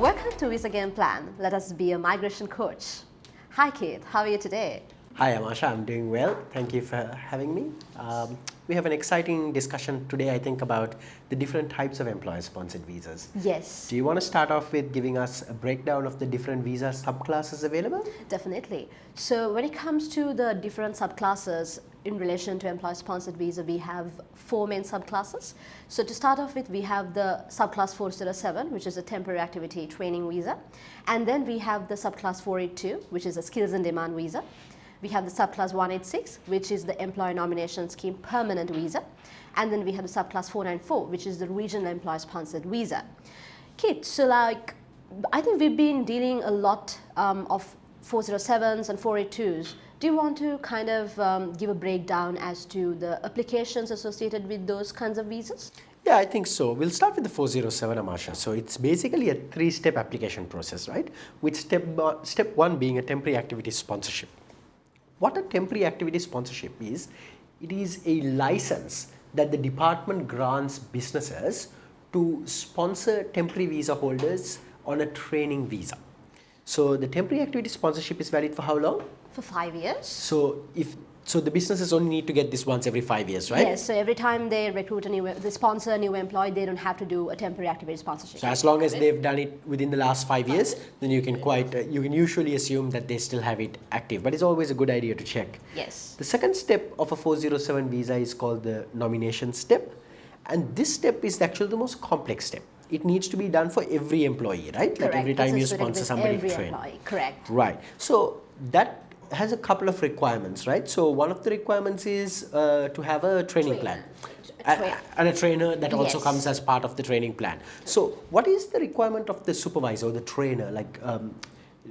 Welcome to Visa Game Plan. Let us be a migration coach. Hi Keith, how are you today? Hi Amasha, I'm doing well. Thank you for having me. We have an exciting discussion today, I think, about the different types of employer-sponsored visas. Yes. Do you want to start off with giving us a breakdown of the different visa subclasses available? Definitely. So when it comes to the different subclasses in relation to employer-sponsored visa, we have 4 main subclasses. So to start off with, we have the subclass 407, which is a temporary activity training visa. And then we have the subclass 482, which is a skills and demand visa. We have the subclass 186, which is the employer nomination scheme permanent visa. And then we have the subclass 494, which is the regional employer sponsored visa. Kit, so like, I think we've been dealing a lot of 407s and 482s. Do you want to kind of give a breakdown as to the applications associated with those kinds of visas? Yeah, I think so. We'll start with the 407, Amasha. So it's basically a 3-step application process, right? With step 1 being a temporary activity sponsorship. What a temporary activity sponsorship is, it is a license that the department grants businesses to sponsor temporary visa holders on a training visa. So the temporary activity sponsorship is valid for how long? For 5 years. So the businesses only need to get this once every 5 years, right? Yes, so every time they recruit they sponsor a new employee, they don't have to do a temporary activity sponsorship. So as long as they've done it within the last 5 years, then you can you can usually assume that they still have it active, but it's always a good idea to check. Yes. The second step of a 407 visa is called the nomination step, and this step is actually the most complex step. It needs to be done for every employee, right? Correct. Like every time you sponsor somebody to train. Employee. Correct. Right. So that has a couple of requirements, right? So one of the requirements is to have a training plan. And a trainer that also comes as part of the training plan. So what is the requirement of the supervisor or the trainer? Like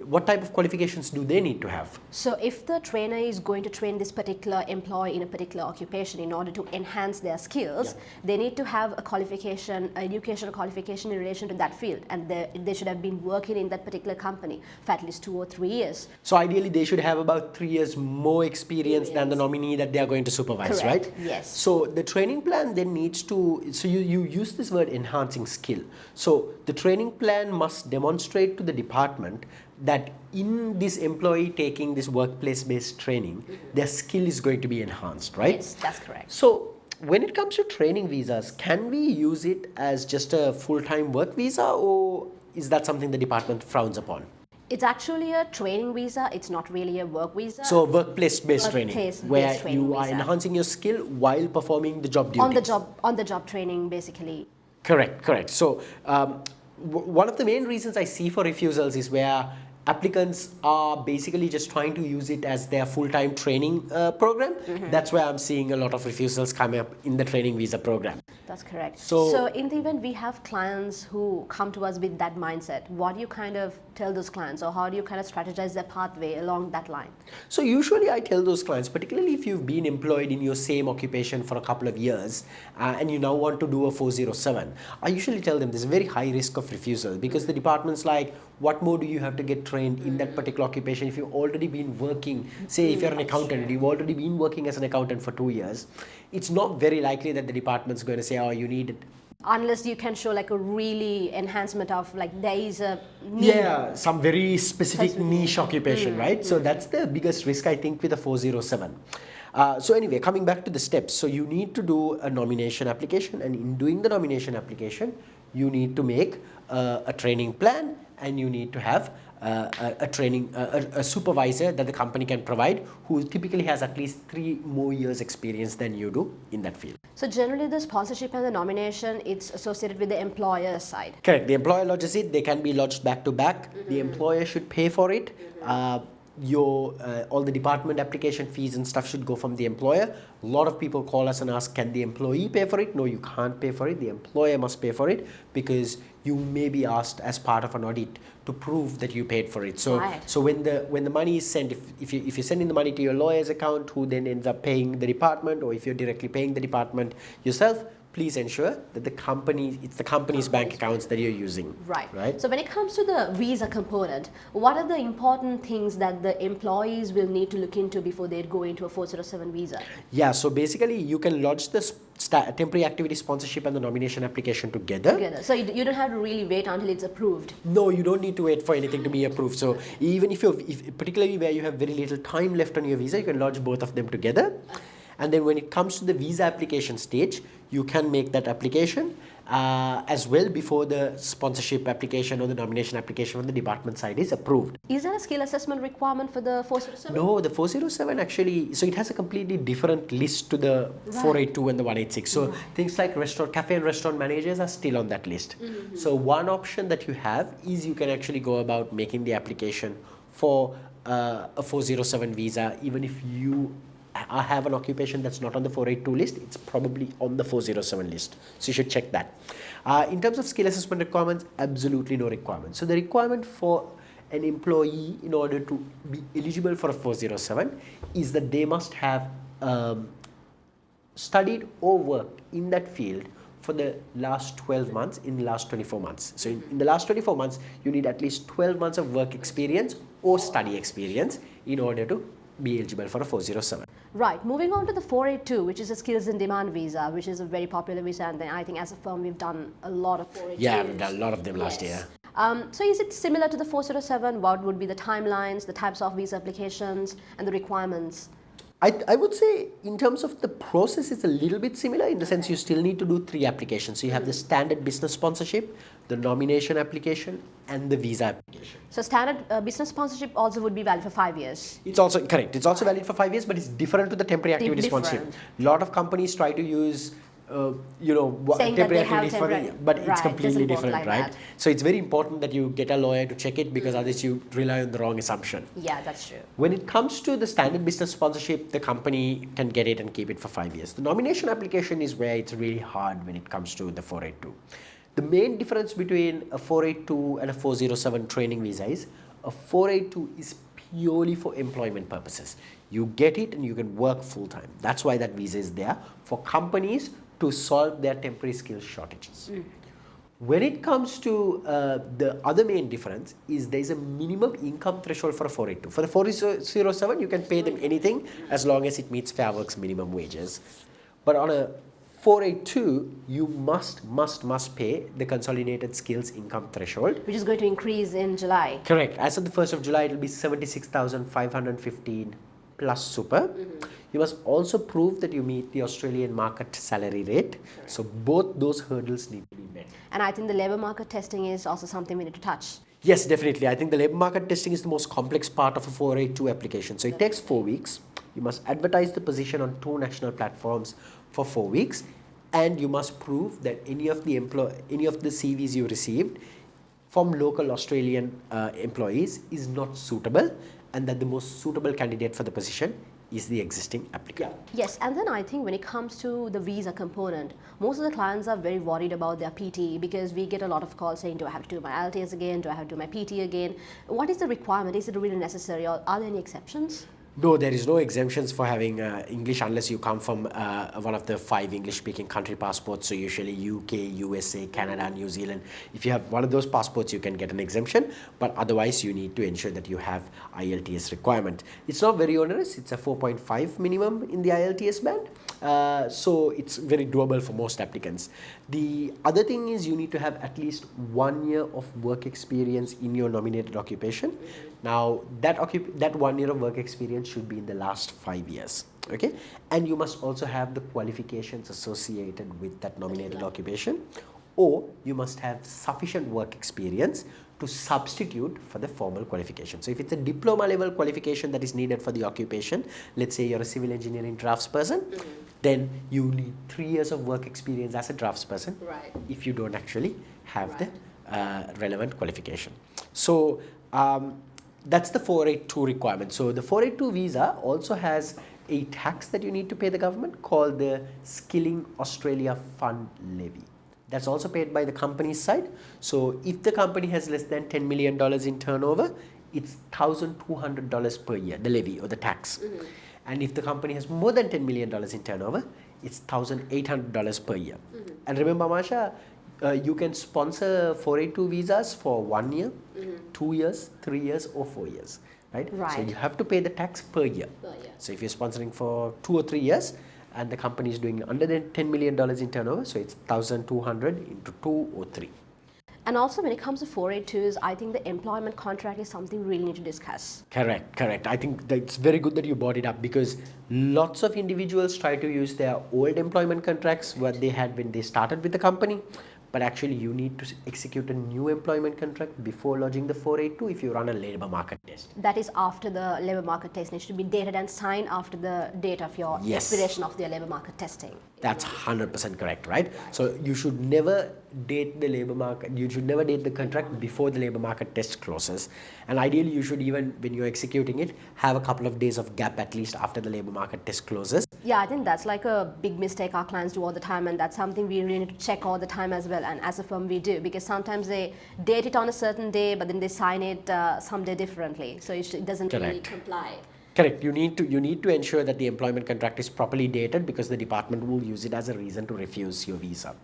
what type of qualifications do they need to have? So if the trainer is going to train this particular employee in a particular occupation in order to enhance their skills, they need to have a qualification, educational qualification in relation to that field, and they should have been working in that particular company for at least 2 or 3 years. So ideally they should have about 3 years more experience than the nominee that they are going to supervise, Correct. right? Yes. So the training plan then needs to, so you use this word enhancing skill. So the training plan must demonstrate to the department that in this employee taking this workplace-based training, their skill is going to be enhanced, right? Yes, that's correct. So when it comes to training visas, can we use it as just a full-time work visa, or is that something the department frowns upon? It's actually a training visa. It's not really a work visa. So workplace-based training, where you are enhancing your skill while performing the job duties. On the job training, basically. Correct. So one of the main reasons I see for refusals is where applicants are basically just trying to use it as their full-time training program. That's where I'm seeing a lot of refusals come up in the training visa program. That's correct. So in the event we have clients who come to us with that mindset, what do you kind of tell those clients, or how do you kind of strategize their pathway along that line? So usually I tell those clients, particularly if you've been employed in your same occupation for a couple of years and you now want to do a 407, I usually tell them there's a very high risk of refusal, because the department's like, what more do you have to get trained in that particular occupation if you've already been working? Say if you're an accountant, you've already been working as an accountant for 2 years, it's not very likely that the department's going to say, oh, you need it. Unless you can show like a really enhancement of like there is a need. Yeah, some very specific niche occupation, right? So that's the biggest risk, I think, with a 407. So anyway, coming back to the steps. So you need to do a nomination application, and in doing the nomination application, you need to make a training plan, and you need to have a supervisor that the company can provide, who typically has at least 3 more years experience than you do in that field. So generally the sponsorship and the nomination, it's associated with the employer side. Correct. The employer lodges it. They can be lodged back to back. The employer should pay for it. All the department application fees and stuff should go from the employer. A lot of people call us and ask, can the employee pay for it? No, you can't pay for it. The employer must pay for it, because you may be asked as part of an audit to prove that you paid for it. So, so when the money is sent, if you're sending the money to your lawyer's account, who then ends up paying the department, or if you're directly paying the department yourself, please ensure that it's the company's bank accounts that you're using. Right. So when it comes to the visa component, what are the important things that the employees will need to look into before they go into a 407 visa? Yeah, so basically you can lodge the temporary activity sponsorship and the nomination application together. So you don't have to really wait until it's approved. No, you don't need to wait for anything to be approved. So even if particularly where you have very little time left on your visa, you can lodge both of them together. And then when it comes to the visa application stage, you can make that application as well before the sponsorship application or the nomination application on the department side is approved. Is there a skill assessment requirement for the 407? No, the 407 actually, so it has a completely different list to the 482 and the 186. So things like cafe and restaurant managers are still on that list. So one option that you have is you can actually go about making the application for a 407 visa, even if you have an occupation that's not on the 482 list, it's probably on the 407 list. So you should check that. In terms of skill assessment requirements, absolutely no requirements. So the requirement for an employee in order to be eligible for a 407 is that they must have studied or worked in that field for the last 12 months in the last 24 months. So in the last 24 months, you need at least 12 months of work experience or study experience in order to be eligible for a 407. Right. Moving on to the 482, which is a skills in demand visa, which is a very popular visa, and then I think as a firm we've done a lot of 482s. Yeah, we've done a lot of them last year. So is it similar to the 407? What would be the timelines, the types of visa applications, and the requirements? I would say in terms of the process, it's a little bit similar in the sense you still need to do 3 applications. So you have the standard business sponsorship, the nomination application, and the visa application. So standard business sponsorship also would be valid for 5 years? It's also correct. It's also valid for 5 years, but it's different to the temporary activity sponsorship. A lot of companies try to use temporary activities for the, but it's completely different, right? That. So it's very important that you get a lawyer to check it, because otherwise you rely on the wrong assumption. Yeah, that's true. When it comes to the standard business sponsorship, the company can get it and keep it for 5 years. The nomination application is where it's really hard when it comes to the 482. The main difference between a 482 and a 407 training visa is a 482 is purely for employment purposes. You get it and you can work full time. That's why that visa is there for companies to solve their temporary skills shortages. When it comes to the other main difference is there is a minimum income threshold for a 482. For the 407, you can pay them anything as long as it meets Fair Work's minimum wages. But on a 482, you must pay the consolidated skills income threshold, which is going to increase in July. Correct. As of the 1st of July, it will be 76,515 plus super. You must also prove that you meet the Australian market salary rate. So both those hurdles need to be met. And I think the labour market testing is also something we need to touch. Yes, definitely. I think the labour market testing is the most complex part of a 482 application. So it takes 4 weeks. You must advertise the position on 2 national platforms for 4 weeks, and you must prove that any of the CVs you received from local Australian employees is not suitable, and that the most suitable candidate for the position is the existing applicant. Yes, and then I think when it comes to the visa component, most of the clients are very worried about their PT, because we get a lot of calls saying, do I have to do my LTS again? Do I have to do my PT again? What is the requirement? Is it really necessary, or are there any exceptions? No, there is no exemptions for having English unless you come from one of the 5 English-speaking country passports. So usually UK, USA, Canada, New Zealand. If you have one of those passports, you can get an exemption. But otherwise, you need to ensure that you have IELTS requirement. It's not very onerous. It's a 4.5 minimum in the IELTS band. So it's very doable for most applicants. The other thing is you need to have at least 1 year of work experience in your nominated occupation. Now, that 1 year of work experience should be in the last 5 years, okay? And you must also have the qualifications associated with that nominated occupation, or you must have sufficient work experience to substitute for the formal qualification. So if it's a diploma level qualification that is needed for the occupation, let's say you're a civil engineering draftsperson, then you need 3 years of work experience as a draftsperson if you don't actually have the relevant qualification. So that's the 482 requirement. So the 482 visa also has a tax that you need to pay the government called the Skilling Australia Fund Levy. That's also paid by the company's side. So if the company has less than $10 million in turnover, it's $1,200 per year, the levy or the tax. And if the company has more than $10 million in turnover, it's $1,800 per year. And remember, Masha, you can sponsor 482 visas for 1 year, 2 years, 3 years, or 4 years. Right? So you have to pay the tax per year. So if you're sponsoring for 2 or 3 years and the company is doing under $10 million in turnover, so it's 1,200 into 2 or 3. And also when it comes to 482s, I think the employment contract is something we really need to discuss. Correct. I think that it's very good that you brought it up, because lots of individuals try to use their old employment contracts, what they had when they started with the company. But actually you need to execute a new employment contract before lodging the 482 if you run a labor market test. That is after the labor market test needs to be dated and signed after the date of your expiration of the labor market testing. That's 100% correct, right? So you should never date the labor market, you should never date the contract before the labor market test closes. And ideally you should, even when you're executing it, have a couple of days of gap at least after the labor market test closes. Yeah, I think that's like a big mistake our clients do all the time, and that's something we really need to check all the time as well. And as a firm we do, because sometimes they date it on a certain day but then they sign it someday differently, so it doesn't really comply. Correct. You need to ensure that the employment contract is properly dated, because the department will use it as a reason to refuse your visa.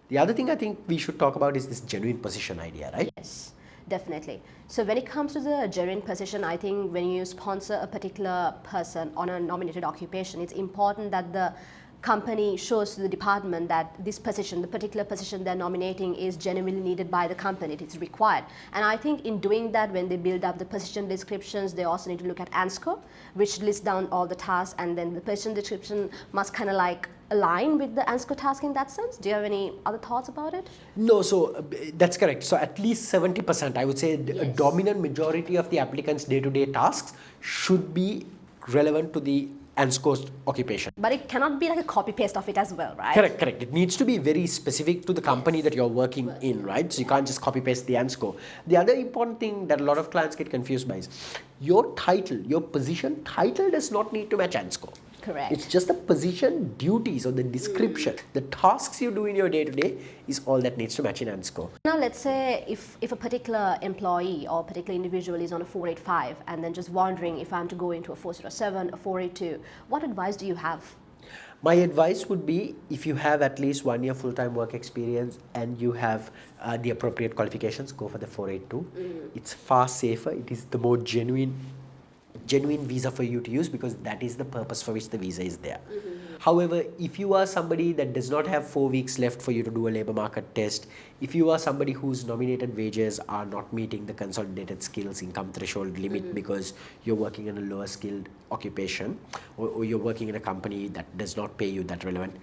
The other thing I think we should talk about is this genuine position idea, right? Yes, definitely. So when it comes to the genuine position, I think when you sponsor a particular person on a nominated occupation, it's important that the company shows to the department that this position, the particular position they're nominating, is genuinely needed by the company, it is required. And I think in doing that, when they build up the position descriptions, they also need to look at ANZSCO, which lists down all the tasks, and then the position description must kind of like align with the ANZSCO task in that sense. Do you have any other thoughts about it? No, so that's correct. So at least 70%, I would say a dominant majority of the applicants' day-to-day tasks should be relevant to the ANZSCO's occupation. But it cannot be like a copy-paste of it as well, right? Correct. It needs to be very specific to the company that you're working in, right? So you can't just copy-paste the ANZSCO. The other important thing that a lot of clients get confused by is your title, your position title does not need to match ANZSCO. Correct. It's just the position duties or the description, the tasks you do in your day-to-day is all that needs to match in ANZSCO. Now let's say if a particular employee or a particular individual is on a 485 and then just wondering if I'm to go into a 407, a 482, what advice do you have? My advice would be, if you have at least 1 year full-time work experience and you have the appropriate qualifications, go for the 482. It's far safer. It is the more genuine visa for you to use, because that is the purpose for which the visa is there. However, if you are somebody that does not have 4 weeks left for you to do a labor market test, if you are somebody whose nominated wages are not meeting the consolidated skills income threshold limit because you're working in a lower skilled occupation, or you're working in a company that does not pay you that relevant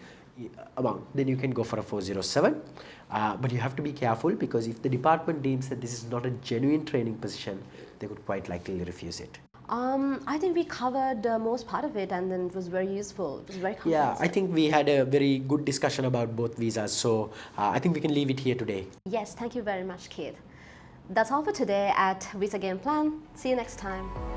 amount, then you can go for a 407. But you have to be careful, because if the department deems that this is not a genuine training position, they could quite likely refuse it. I think we covered most part of it, and then it was very useful. It was very comprehensive. Yeah, I think we had a very good discussion about both visas, so I think we can leave it here today. Yes, thank you very much, Keith. That's all for today at Visa Game Plan. See you next time.